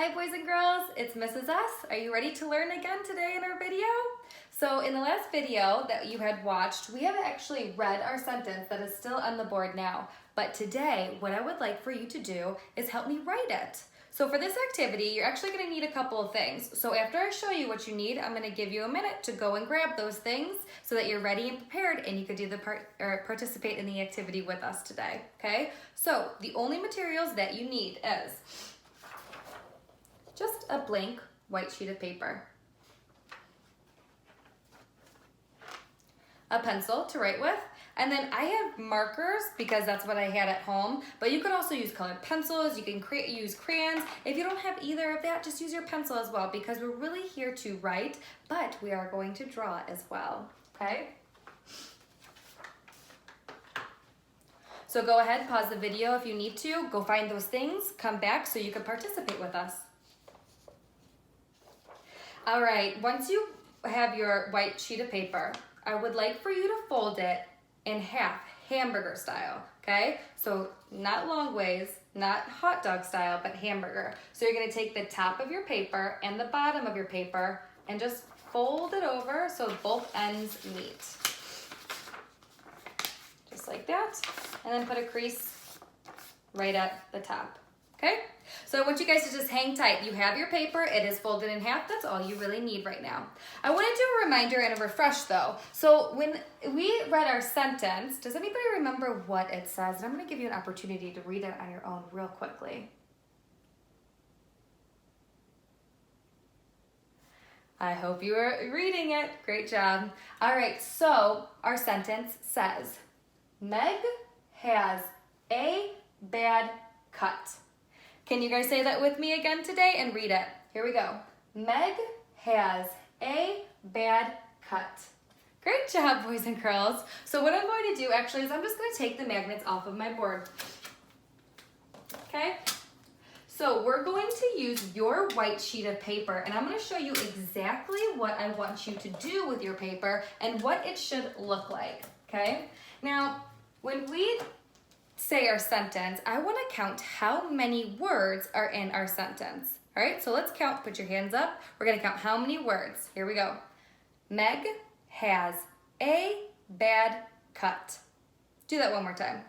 Hi boys and girls, it's Mrs. S. Are you ready to learn again today in our video? So in the last video that you had watched, we have actually read our sentence that is still on the board now. But today, what I would like for you to do is help me write it. So for this activity, you're actually going to need a couple of things. So after I show you what you need, I'm going to give you a minute to go and grab those things so that you're ready and prepared and you can do the participate in the activity with us today. Okay? So the only materials that you need is just a blank white sheet of paper, a pencil to write with, and then I have markers because that's what I had at home, but you could also use colored pencils, you can use crayons. If you don't have either of that, just use your pencil as well because we're really here to write, but we are going to draw as well, okay? So go ahead, pause the video if you need to, go find those things, come back so you can participate with us. All right, once you have your white sheet of paper, I would like for you to fold it in half, hamburger style, okay? So not long ways, not hot dog style, but hamburger. So you're gonna take the top of your paper and the bottom of your paper and just fold it over so both ends meet. Just like that, and then put a crease right at the top, okay? So I want you guys to just hang tight. You have your paper, it is folded in half, that's all you really need right now. I want to do a reminder and a refresh though. So when we read our sentence, does anybody remember what it says? And I'm going to give you an opportunity to read it on your own real quickly. I hope you are reading it. Great job. All right, so our sentence says, Meg has a bad cut. Can you guys say that with me again today and read it? Here we go. Meg has a bad cut. Great job, boys and girls. So what I'm going to do actually is I'm just going to take the magnets off of my board. Okay? So we're going to use your white sheet of paper and I'm going to show you exactly what I want you to do with your paper and what it should look like. Okay? Now, when we say our sentence, I want to count how many words are in our sentence. All right, so let's count. Put your hands up. We're going to count how many words. Here we go. Meg has a bad cut. Do that one more time.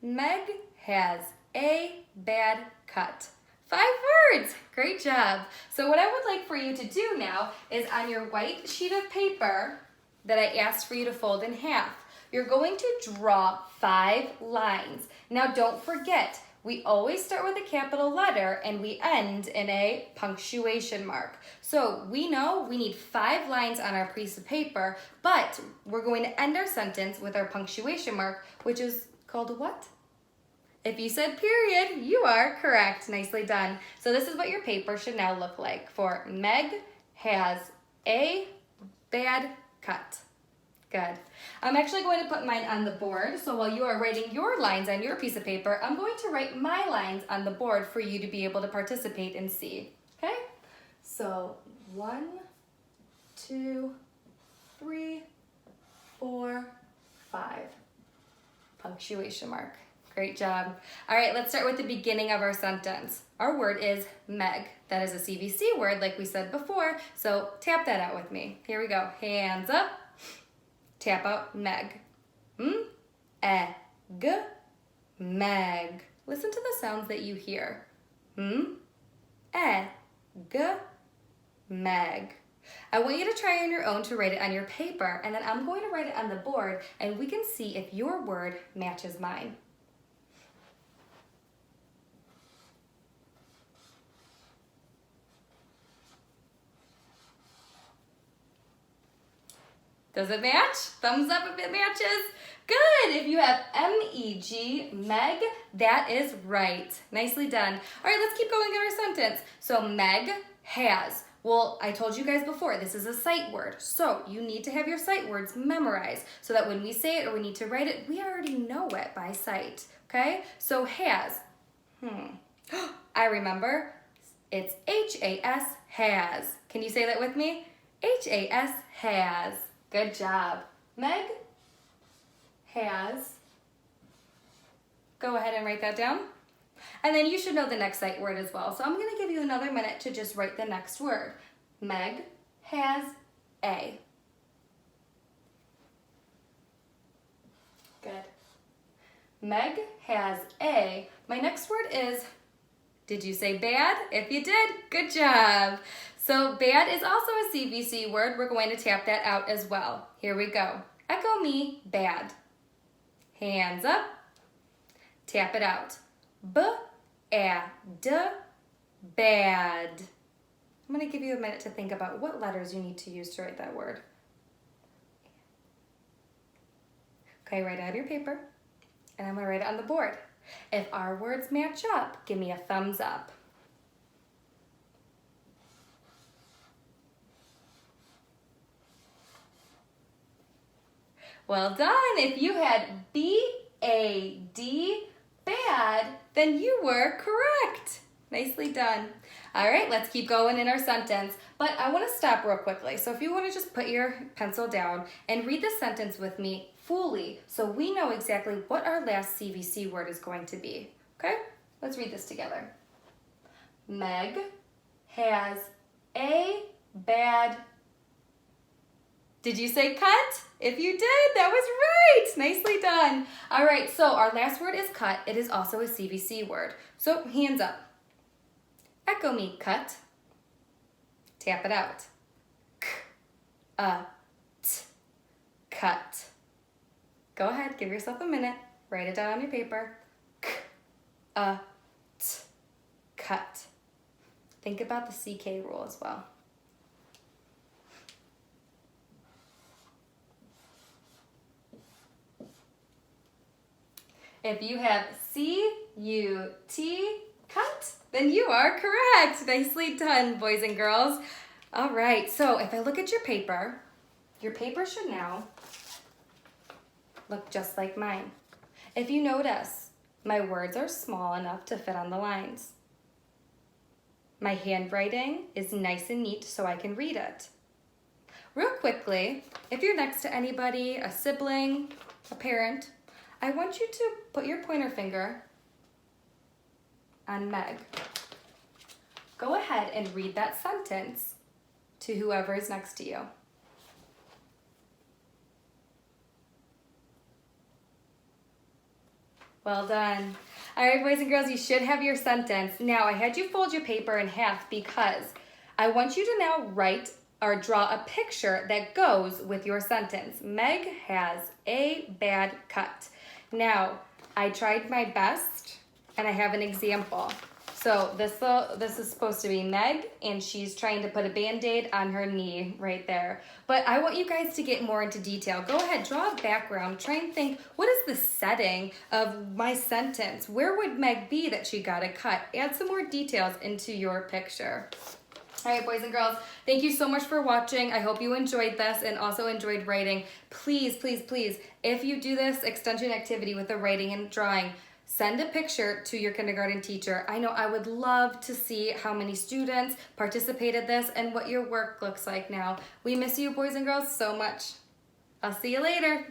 Meg has a bad cut. 5 words. Great job. So what I would like for you to do now is on your white sheet of paper that I asked for you to fold in half, you're going to draw 5 lines. Now don't forget, we always start with a capital letter and we end in a punctuation mark. So we know we need 5 lines on our piece of paper, but we're going to end our sentence with our punctuation mark, which is called a what? If you said period, you are correct. Nicely done. So this is what your paper should now look like for Meg has a bad cut. Good. I'm actually going to put mine on the board, so while you are writing your lines on your piece of paper, I'm going to write my lines on the board for you to be able to participate and see. Okay? So 1, 2, 3, 4, 5. Punctuation mark. Great job. All right, let's start with the beginning of our sentence. Our word is Meg. That is a CVC word like we said before, so tap that out with me. Here we go. Hands up. Tap out Meg. Egg, Meg. Listen to the sounds that you hear. Egg, Meg. I want you to try on your own to write it on your paper, and then I'm going to write it on the board, and we can see if your word matches mine. Does it match? Thumbs up if it matches. Good. If you have M-E-G, Meg, that is right. Nicely done. All right, let's keep going in our sentence. So Meg has. Well, I told you guys before, this is a sight word. So you need to have your sight words memorized so that when we say it or we need to write it, we already know it by sight. Okay? So has. I remember. It's H-A-S, has. Can you say that with me? H-A-S, has. Good job. Meg has, go ahead and write that down. And then you should know the next sight word as well. So I'm gonna give you another minute to just write the next word. Meg has a. Good. Meg has a. My next word is, did you say bad? If you did, good job. So bad is also a CVC word. We're going to tap that out as well. Here we go. Echo me, bad. Hands up. Tap it out. B-A-D, bad. I'm going to give you a minute to think about what letters you need to use to write that word. Okay, write it on your paper, and I'm going to write it on the board. If our words match up, give me a thumbs up. Well done. If you had B-A-D, bad, then you were correct. Nicely done. All right, let's keep going in our sentence. But I want to stop real quickly. So if you want to just put your pencil down and read the sentence with me fully so we know exactly what our last CVC word is going to be. Okay? Let's read this together. Meg has a bad. Did you say cut? If you did, that was right. Nicely done. All right, so our last word is cut. It is also a CVC word. So hands up. Echo me, cut. Tap it out. K-a-t, cut. Go ahead, give yourself a minute. Write it down on your paper. K-a-t, cut. Think about the CK rule as well. If you have C-U-T, cut, then you are correct. Nicely done, boys and girls. All right, so if I look at your paper should now look just like mine. If you notice, my words are small enough to fit on the lines. My handwriting is nice and neat so I can read it. Real quickly, if you're next to anybody, a sibling, a parent, I want you to put your pointer finger on Meg. Go ahead and read that sentence to whoever is next to you. Well done. All right, boys and girls, you should have your sentence. Now, I had you fold your paper in half because I want you to now write or draw a picture that goes with your sentence. Meg has a bad cut. Now, I tried my best and I have an example. So this is supposed to be Meg, and she's trying to put a Band-Aid on her knee right there. But I want you guys to get more into detail. Go ahead, draw a background. Try and think, what is the setting of my sentence? Where would Meg be that she got a cut? Add some more details into your picture. All right, boys and girls, thank you so much for watching. I hope you enjoyed this and also enjoyed writing. Please, please, please, if you do this extension activity with the writing and drawing, send a picture to your kindergarten teacher. I know I would love to see how many students participated this and what your work looks like now. We miss you, boys and girls, so much. I'll see you later.